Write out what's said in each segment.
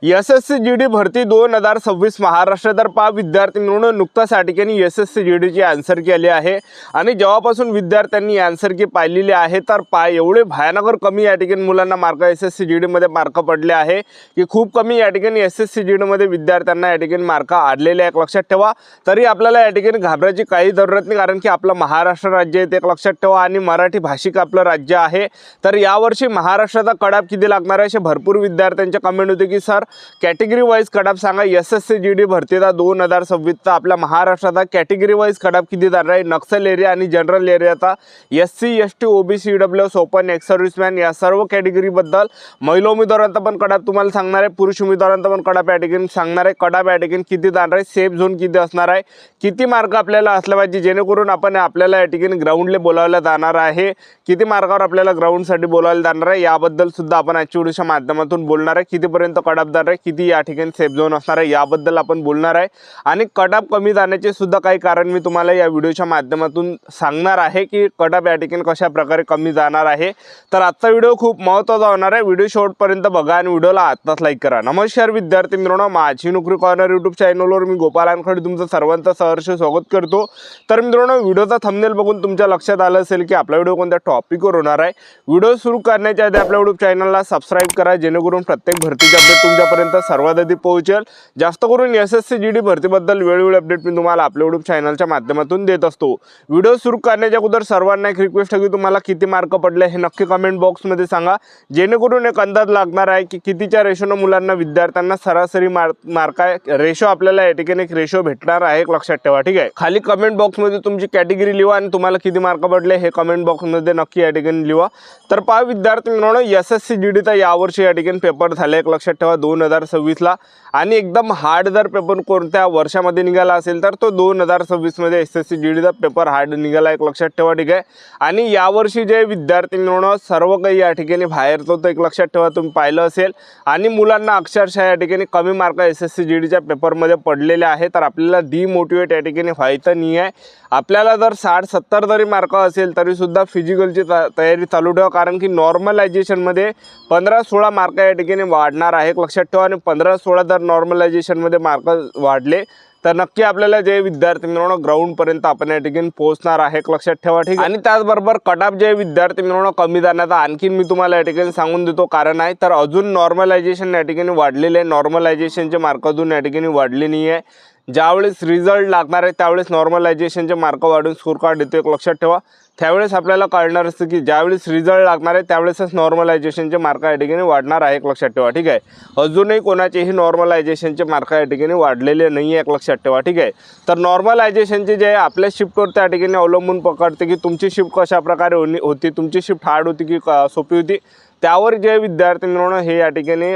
SSC GD भरती 2026 महाराष्ट्र तर पा विद्यार्थी मिळून नुकताच या ठिकाणी एसएससी जीडीची आन्सर की आली आहे आणि जेव्हापासून विद्यार्थ्यांनी आन्सर की पाहिलेली आहे तर एवढे भयानक कमी या ठिकाणी मुलांना मार्क एसएससी जीडी मध्ये मार्क पडले आहे की खूप कमी या ठिकाणी एसएससी जीडी मध्ये विद्यार्थ्यांना या ठिकाणी मार्क आडलेले आहेत। लक्षात ठेवा, तरी आपल्याला या ठिकाणी घाबरायची काही जरूरत नाही, कारण की आपलं महाराष्ट्र राज्य आहे ते लक्षात ठेवा आणि मराठी भाषिक आपलं राज्य आहे। तर यावर्षी महाराष्ट्राचा कडाप किती लागणार आहे असे भरपूर विद्यार्थ्यांचे कमेंट होते की सर कॅटेगरी वाइज कडाप सांगा। एसएससी जीडी भरतीचा 2026चा आपल्या महाराष्ट्राचा कॅटेगरी वाइज कडाप किती जाणार आहे। नक्सल एरिया आणि जनरल एरियाचा SC ST OBC EWS open ex serviceman या सर्व कॅटेगरी बद्दल महिला उमेदवारांचा पण कडाप तुम्हाला सांगणार आहे, पुरुष उमेदवारांचा पण कडाप या ठिकाणी सांगणार आहे। कडाप या ठिकाणी किती जाणार आहे, सेफ झोन किती असणार आहे, किती मार्क आपल्याला असले पाहिजे जेणेकरून आपण आपल्याला या ठिकाणी ग्राउंडला बोलावलं जाणार आहे, किती मार्कावर आपल्याला ग्राउंडसाठी बोलावलं जाणार आहे याबद्दल सुद्धा आपण आजच्या व्हिडिओच्या माध्यमातून बोलणार आहे। कितीपर्यंत कडाप जाणार आहे, किती या ठिकाणी सेफ झोन असणार आहे याबद्दल आपण बोलणार आहे आणि कडाप कमी जाण्याचे सुद्धा काही कारण मी तुम्हाला या व्हिडिओच्या माध्यमातून सांगणार आहे की कडाप या ठिकाणी कशा प्रकारे कमी जाणार आहे। तर आजचा व्हिडिओ खूप महत्त्वाचा होणार आहे, व्हिडिओ शेवटपर्यंत बघा आणि व्हिडिओला आत्ताच लाईक करा। नमस्कार विद्यार्थी मित्रांनो, माझी नोकरी कॉर्नर यूट्यूब चॅनलवर मी गोपाल वानखडे तुमचं सर्वांचं सहर्ष स्वागत करतो। तर मित्रांनो, व्हिडिओचा थंबनेल बघून तुमच्या लक्षात आलं असेल की आपला व्हिडिओ कोणत्या टॉपिकवर होणार आहे। व्हिडिओ सुरू करण्याच्या आधी आपल्या यूट्यूब चॅनलला सबस्क्राइब करा जेणेकरून प्रत्येक भरतीचे अपडेट तुमच्यापर्यंत सर्वात आधी पोहोचेल। जास्त करून एसएससी जीडी भरतीबद्दल वेळोवेळी अपडेट मी तुम्हाला आपल्या यूट्यूब चॅनलच्या माध्यमातून देत असतो। व्हिडिओ सुरू करण्याच्या अगोदर सर्वांना एक रिक्वेस्ट आहे की तुम्हाला किती मार्क पडले हे नक्की कमेंट बॉक्समध्ये सांगा जेणेकरून एक अंदाज लागणार आहे की कितीच्या रेशोने मुलांना विद्यार्थ्यांना सरासरी मार्क रेशो आपल्याला या ठिकाणी एक रेशो भेटणार आहे, लक्षात ठेवा। ठीक आहे, खाली कमेंट बॉक्समध्ये तुमची कॅटेगरी लिहा आणि तुम्हाला किती मार्क पडले हे कमेंट बॉक्समध्ये नक्की या ठिकाणी लिहा। तर पहा विद्यार्थी मित्रांनो, एसएससी जीडीचा यावर्षी या ठिकाणी पेपर झाले एक लक्षात ठेवा 2026ला आणि एकदम हार्ड जर पेपर कोणत्या वर्षामध्ये निघाला असेल तर तो 2026 मध्ये एसएससी जीडीचा पेपर हार्ड निघाला एक लक्षात ठेवा। ठीक आहे, आणि यावर्षी जे विद्यार्थी मित्रांनो सर्व काही या ठिकाणी बाहेर तो एक लक्षात ठेवा तुम्ही पाहिलं असेल आणि मुलांना अक्षरशः या ठिकाणी कमी मार्क एसएससी जीडीच्या पेपरमध्ये पडलेले आहे। तर आपल्याला डिमोटिवेट या ठिकाणी व्हायचं नाही आहे। आपल्याला जर 60-70 जरी मार्क असेल तरी सुद्धा फिजिकलची तयारी चालू ठेवा, कारण की नॉर्मलायझेशनमध्ये 15-16 मार्क या ठिकाणी वाढणार आहे लक्षात ठेवा आणि 15-16 जर नॉर्मलायझेशनमध्ये मार्क वाढले तर नक्की आपल्याला जे विद्यार्थी मित्रांनो ग्राउंडपर्यंत आपण या ठिकाणी पोहोचणार आहे लक्षात ठेवा। ठीक, आणि त्याचबरोबर कटाप जे विद्यार्थी मित्रांनो कमी जाण्याचा आणखीन मी तुम्हाला या ठिकाणी सांगून देतो कारण आहे। तर अजून नॉर्मलायझेशन या ठिकाणी वाढलेले आहे, नॉर्मलायझेशनचे मार्क अजून या ठिकाणी वाढले नाही आहे। ज्यावेळेस रिझल्ट लागणार आहे त्यावेळेस नॉर्मलायझेशनचे मार्क वाढून स्कोर कार्ड येतो एक लक्षात ठेवा। त्यावेळेस आपल्याला कळणार असतं की ज्यावेळेस रिझल्ट लागणार आहे त्यावेळेसच नॉर्मलायझेशनचे मार्क या ठिकाणी वाढणार आहे एक लक्षात ठेवा। ठीक आहे, अजूनही कोणाचेही नॉर्मलायझेशनचे मार्क या ठिकाणी वाढलेले नाही आहे एक लक्षात ठेवा। ठीक आहे, तर नॉर्मलायझेशनचे जे आपल्या शिफ्टवर त्या ठिकाणी अवलंबून पकडते की तुमची शिफ्ट कशा प्रकारे होती, तुमची शिफ्ट हार्ड होती की सोपी होती, त्यावर जे विद्यार्थी मित्रांनो हे या ठिकाणी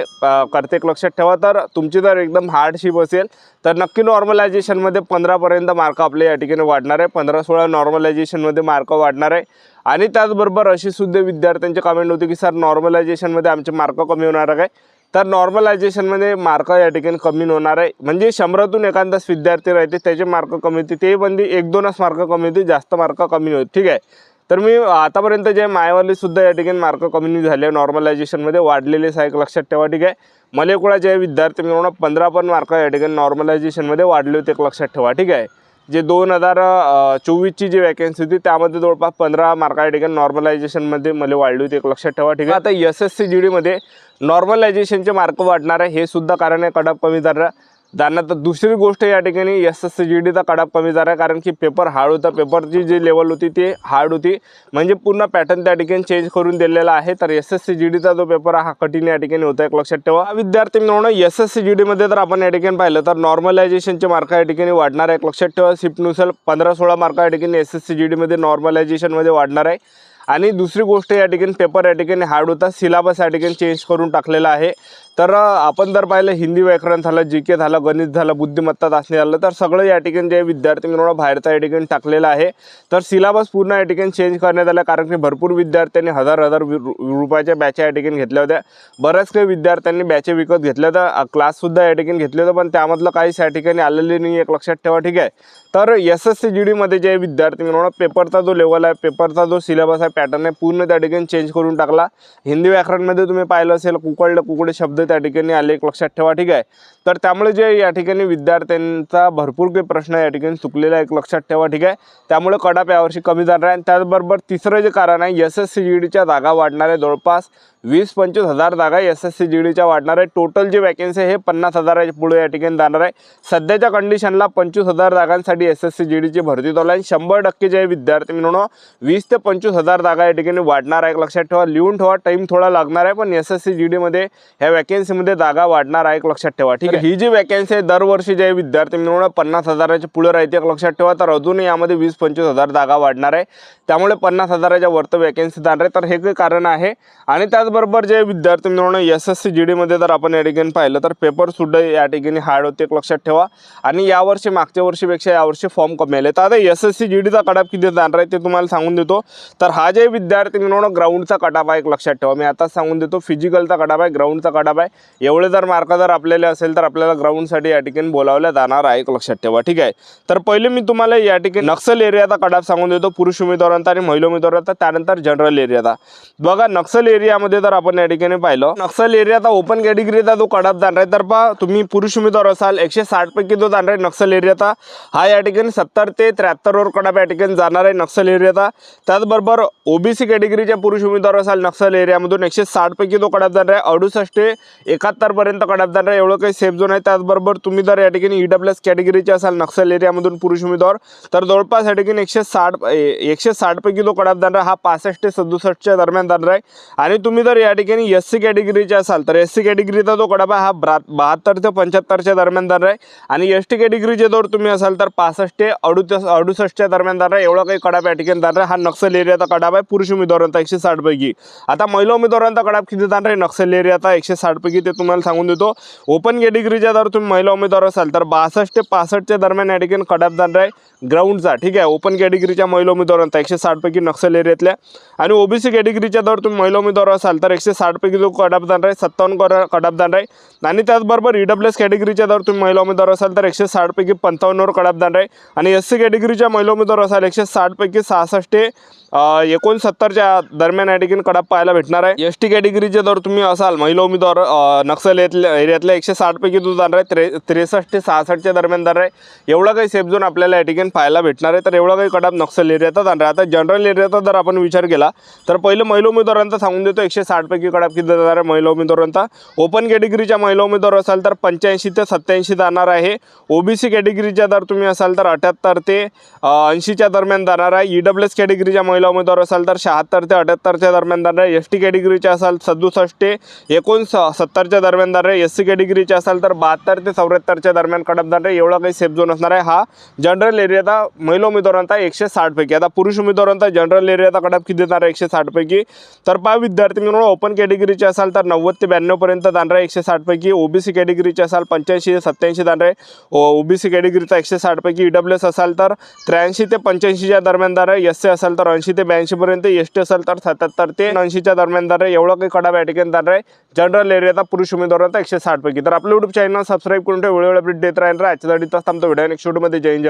करते एक लक्षात ठेवा। तर तुमची जर एकदम हार्ड शिफ्ट असेल तर नक्की नॉर्मलायझेशनमध्ये 15पर्यंत मार्क आपले या ठिकाणी वाढणार आहे, 15-16 नॉर्मलायझेशनमध्ये मार्क वाढणार आहे। आणि त्याचबरोबर अशी सुद्धा विद्यार्थ्यांचे कमेंट होते की सर नॉर्मलायझेशनमध्ये आमचे मार्क कमी होणार आहे। तर नॉर्मलायझेशनमध्ये मार्क या ठिकाणी कमी होणार आहे, म्हणजे 100तून एखादाच विद्यार्थी राहते त्याचे मार्क कमी होते, ते म्हणजे 1-2च मार्क कमी होते, जास्त मार्क कमी होते। ठीक आहे, तर मी आतापर्यंत जे मायवाले सुद्धा या ठिकाणी मार्क कमी झाले नॉर्मलायझेशनमध्ये वाढलेलेच आहे लक्षात ठेवा। ठीक आहे, मलेकुळा जे विद्यार्थी मिळून 15 पण मार्क या ठिकाणी नॉर्मलायझेशनमध्ये वाढले होते एक लक्षात ठेवा। ठीक आहे, जे 2024ची जी वॅकन्सी होती त्यामध्ये जवळपास 15 मार्क या ठिकाणी नॉर्मलायझेशनमध्ये मला वाढली होती एक लक्षात ठेवा। ठीक आहे, आता एसएससी जीडीमध्ये नॉर्मलायझेशनचे मार्क वाढणार आहे हे सुद्धा कारण आहे कडाप कमी जाणार। तर दुसरी गोष्ट या ठिकाणी एसएससी जीडीचा कडाप कमी झाला आहे कारण की पेपर हार्ड होता, पेपरची जी लेवल होती ती हार्ड होती, म्हणजे पूर्ण पॅटर्न त्या ठिकाणी चेंज करून दिलेला आहे। तर एसएससी जीडीचा जो पेपर हा कठीण या ठिकाणी होता एक लक्षात ठेवा। विद्यार्थी मित्रांनो, एसएससी जीडीमध्ये जर आपण या ठिकाणी पाहिलं तर नॉर्मलायझेशनचे मार्क या ठिकाणी वाढणार आहे एक लक्षात ठेवा। शिफ्टनुसार 15-16 मार्क या ठिकाणी एसएससी जीडीमध्ये नॉर्मलायझेशनमध्ये वाढणार आहे। आणि दुसरी गोष्ट या ठिकाणी पेपर या ठिकाणी हार्ड होता, सिलेबस या ठिकाणी चेंज करून टाकलेला आहे। तर आपण जर पाहिलं हिंदी व्याकरण झालं, जीके झालं, गणित झालं, बुद्धिमत्ता चाचणी झालं, तर सगळं या ठिकाणी जे विद्यार्थी मित्रांनो बाहेरचा या ठिकाणी टाकलेलं आहे। तर सिलेबस पूर्ण या ठिकाणी चेंज करण्यात आला कारण की भरपूर विद्यार्थ्यांनी हजार रुपयाच्या बॅच या ठिकाणी घेतल्या होत्या, बऱ्याच काही विद्यार्थ्यांनी बॅच विकत घेतल्या होत्या, क्लाससुद्धा या ठिकाणी घेतले होते, पण त्यामधलं काहीच या ठिकाणी आलेले नाही एक लक्षात ठेवा। ठीक आहे, तर एसएससी जीडीमध्ये जे विद्यार्थी मित्रांनो पेपरचा जो लेवल आहे, पेपरचा जो सिलेबस आहे, पॅटर्न आहे, पूर्ण त्या ठिकाणी चेंज करून टाकला। हिंदी व्याकरणमध्ये तुम्ही पाहिलं असेल कुकडले कुकडे शब्द मुद्दे त्या ठिकाणी आले, एक लक्षात ठेवा, ठीक आहे. तर त्यामुळे जे या ठिकाणी विद्यार्थ्यांचा भरपूर काही प्रश्न या ठिकाणी चुकलेला आहे, एक लक्षात ठेवा, ठीक आहे. त्यामुळे कडाप यावर्षी कमी जाणार आहे. आणि त्याचबरोबर तिसरं जे कारण आहे, SSC GDच्या जागा वाढणार आहे. जवळपास 20-25 हजार जागा SSC GDच्या वाढणार आहे. टोटल जे वॅकन्सी आहे 50,000 पुढे या ठिकाणी जाणार आहे. सध्याच्या कंडिशनला 25,000 जागांसाठी SSC GDची भरती चालू आहे. 100% जे विद्यार्थी मिळून 20 ते 25,000 जागा या ठिकाणी वाढणार आहे, लक्षात ठेवा. लिहून ठेवा, टाइम थोडा लागणार आहे, पण SSC GD मध्ये ह्या वॅकन्सीमध्ये जागा वाढणार आहे, लक्षात ठेवा, ठीक आहे. ही जी वॅकन्सी आहे दरवर्षी जे विद्यार्थी मिळून 50,000च्या पुढे राहते, लक्षात ठेवा. तर अजून यामध्ये 20-25 हजार जागा वाढणार आहे. त्यामुळे 50,000च्या वरती वॅकन्सी जाणार आहे. तर हे काही कारण आहे. आणि त्याचबरोबर जे विद्यार्थी मिळून SSC GD मध्ये जर आपण या ठिकाणी पाहिलं तर पेपर सुद्धा या ठिकाणी हार्ड होते, लक्षात ठेवा. आणि यावर्षी मागच्या वर्षीपेक्षा यावर्षी फॉर्म कमी आले. तर आता SSC GDचा कटाप किती जाणार आहे ते तुम्हाला सांगून देतो. तर हा जे विद्यार्थी मिळून ग्राउंडचा कटाप आहे, लक्षात ठेवा. मी आता सांगून देतो, फिजिकलचा कटाप आहे, ग्राउंडचा कटाप आहे. एवढे जर मार्क जर आपल्याला असेल तर आपल्याला ग्राउंडसाठी या ठिकाणी बोलावल्या जाणार आहे, लक्षात ठेवा, ठीक आहे. तर पहिले मी तुम्हाला या ठिकाणी नक्सल एरियाचा कटाप सांगून देतो, पुरुष उमेदवारांचा आणि महिला उमेदवारांचा. त्यानंतर जनरल एरियाचा. बघा, नक्सल एरियामध्ये जर आपण या ठिकाणी पाहिलं, नक्सल एरियाचा ओपन कॅटेगरीचा जो कटाप जाणार आहे, तर पहा तुम्ही पुरुष उमेदवार असाल 160 पैकी जो जाणार आहे नक्सल एरियाचा, हा या ठिकाणी 70 ते 73 वर कटाप या ठिकाणी जाणार आहे नक्सल एरियाचा. त्याचबरोबर OBC कॅटेगरीच्या पुरुष उमेदवार असाल नक्सल एरियामधून 160 पैकी तो कटाप जाणार आहे. 68 ते 71 पर्यंत कटाप जाणार आहे, एवढं काही सेफ झोन आहे. त्याचबरोबर तुम्ही जर या ठिकाणी EWS कॅटेगरीचे असाल नक्सल एरियामधून पुरुष उमेदवार, तर जवळपास या ठिकाणी 160 पैकी तो कटाप जाणार आहे, हा 65 ते 67च्या दरम्यान जाणार आहे. आणि तुम्ही जर या ठिकाणी SC कॅटेगरीचे असाल तर SC कॅटेगरीचा जो कटाप आहे हा 72 ते 75च्या दरम्यान जाणार आहे. आणि ST कॅटेगरीचे जर तुम्ही असाल तर 65 ते 68च्या दरम्यान जाणार आहे, एवढा काही कटाप या ठिकाणी जाणार आहे. हा नक्सल एरियाचा कटाप आहे पुरुष उमेदवारांचा 160 पैकी. आता महिला उमेदवारांचा कटाप किती जाणार आहे नक्सल एरियाचा 160 पैकी ते तुम्हाला सांगून देतो. ओपन कॅटेगरीच्या जर तुम्ही महिला उमेदवार असाल तर 62 ते 65च्या दरम्यान या ठिकाणी कटाप जाणार आहे ग्राउंडचा, ठीक आहे. ओपन कॅटेगरीच्या महिला उमेदवारांचा 160 पैकी नक्सल एरियातल्या. आणि OBC कॅटेगरीच्या जर तुम्ही महिला उमेदवार असाल तर 160 पैकी जो कटाप जाणार आहे 57 कटाप जाणार आहे. आणि त्याचबरोबर EWS कॅटेगरीच्या जर तुम्ही महिला उमेदवार असाल तर 160 पैकी 55 वर कटाप जाणार आहे. आणि SC कॅटेगरीच्या महिला उमेदवार असाल 160 पैकी 66 ते 69च्या दरम्यान या ठिकाणी कटाप पाहायला भेटणार आहे. ST कॅटेगरीचे जर तुम्ही असाल महिला उमेदवार नक्सल एरियातल्या 160 पैकी तो जाणार आहे 63 ते 66च्या दरम्यान जाणार आहे, एवढा काही सेफ झोन आपल्याला या ठिकाणी पाहायला भेटणार आहे. तर एवढा काही कटाप नक्सल एरियाचा जाणार आहे. आता जनरल एरियाचा जर आपण विचार केला तर पहिलं महिला उमेदवारांचा सांगून देतो, 160 पैकी कटाप किती जाणार आहे महिला उमेदवारांचा. ओपन कॅटेगरीच्या महिला उमेदवार असाल तर 85 ते 87 जाणार आहे. OBC कॅटेगरीच्या जर तुम्ही असाल तर 78 ते 80च्या दरम्यान जाणार आहे. EWS कॅटेगरीच्या महिला उमेदवार असाल तर 76 ते 78च्या दरम्यान जाणार आहे. ST कॅटेगरीच्या असाल 67 ते 69च्या दरम्यान जाणार आहे. SC कॅटेगरीच्या असाल तर 72 ते 74च्या दरम्यान कटाप जाणार आहे, एवढा काही सेफ झोन असणार आहे. हा जनरल एरियाचा महिला उमेदवारांचा 160 पैकी. आता पुरुष उमेदवारांचा जनरल एरियाचा कटाप किती जाणार आहे 160 पैकी. तर पहा विद्यार्थी मिळून ओपन कॅटेगरीचे असाल तर 90 ते 92 पर्यंत जाणार आहे 160 पैकी. OBC कॅटेगरीचे असाल 85 ते 87 जाणार आहे. OBC कॅटेगरीचा 160 पैकी. EWS असाल तर 83 ते 85च्या दरम्यान जाणार आहे. SC असाल तर 80 ते 82 पर्यंत. ST असाल तर 77 ते 80च्या दरम्यान जाणार आहे, एवढा काही कटाप या ठिकाणी जाणार आहे जनरल एरियाचा पुरुष उमेदवारांचा 160 पैकी. तर आपल्या YouTube चॅनल सबस्क्राईब करून ठेवा, वेळोवेळी अपडेट देत राहणार. आजच्यासाठी थांबतो, व्हिडिओ नेक्स्ट व्हिडिओमध्ये. जय हिंद.